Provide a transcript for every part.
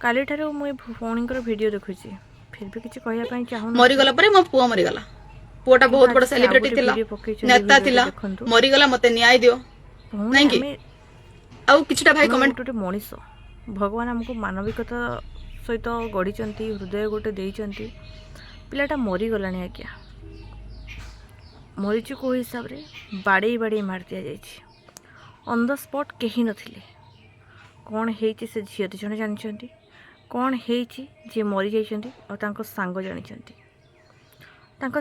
काली ठारू मु भौणीकर वीडियो देखुची फिर भी किसी कहया चाहूँ मरीगला पर मो पुआ मरीगला पुआटा बहुत बड़ा सेलिब्रिटी थिला नेता थिला मरीगला मते न्याय दियो नहीं कि आउ किछटा भाई कमेंट गोटे मनीष भगवान आमको मानविकता सहित गढ़ी हृदय गोटे देइचंती पिलाटा मरीगला आज्ञा मरीची को हिसाब रे बाड़े बाड़े मार दि जाइए ऑन द स्पॉट कहीं नथिले कौन होती से झील दी जन जानते कौन होती जी मरी जाइए और सांग जानते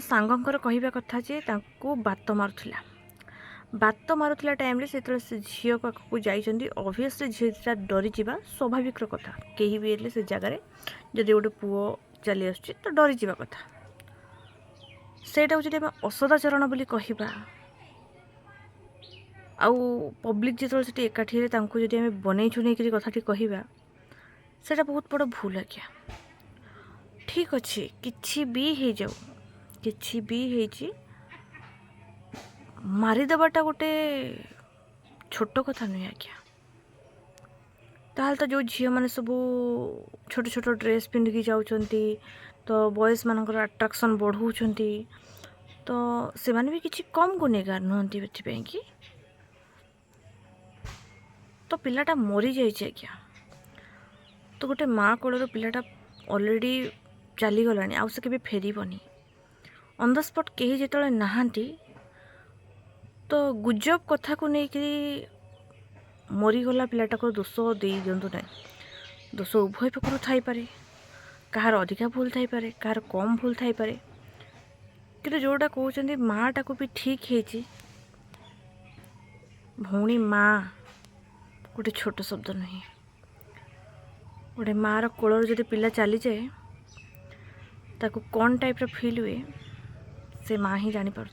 सांगर कहवा कथा जे बात मारुला बात मारुला टाइम से झील पाखक जाइए ऑब्वियसली झीलटा डरी जा स्वाभाविक कथा कहीं भी हेल्ले से जगार जदि गोटे पुओ चली आस तो डरी जा कथा सेटा जब असदाचरण बोली कहवा आउ पब्लिक जो एकाठी जब आम बनई चुनई कथाटी कहवा सेटा बहुत बड़ भूल आज्ञा ठीक अच्छे किछि भी हो जाऊ किछि भी होइछि मारिदेवाटा गोटे छोट कथा नुहे आज्ञा ताल तो जो झील मैंने सब छोट छोट ड्रेस पिंधिकी जाउछंती तो बॉयज मानकर अट्राक्शन बढ़ाउछंती तो से माने भी किछि कम गुनेगार नुहंती बेथि कि तो पिलाटा मरी जाइए आज्ञा तो गोटे माँ कोलर पिलाटा ऑलरेडी चली गलानी आउ से केबे फेरिबनी ऑन द स्पॉट कहीं जिते नहांती तो गुजब कथा को लेकिन मरीगला पिलाटा को दोष दे दिंतु ना दोष उभय पक्षर थाईपे कहार अधिका भूल थाईपे कहार कम भूल थाईपे कि जोटा कहते माँटा को भी ठीक है भौणी माँ गोटे छोट शब्द नुहे गोटे माँ कोलर जब पिला चली जाए ताको कौन टाइप फील हुए से माँ ही जापर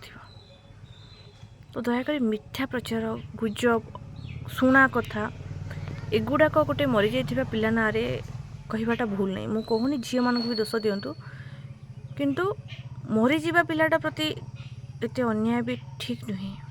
तो दयाक मिथ्या प्रचार गुजब शुणा कथा एगुड़ाक गोटे मरी जाइथिबा पिला ना रे कहवाटा भूल नहीं मु कहूनी झील मानक भी दोष दिंतु किंतु मरी जीवा पिलाटा प्रति एते अन्याय भी ठीक नुहे।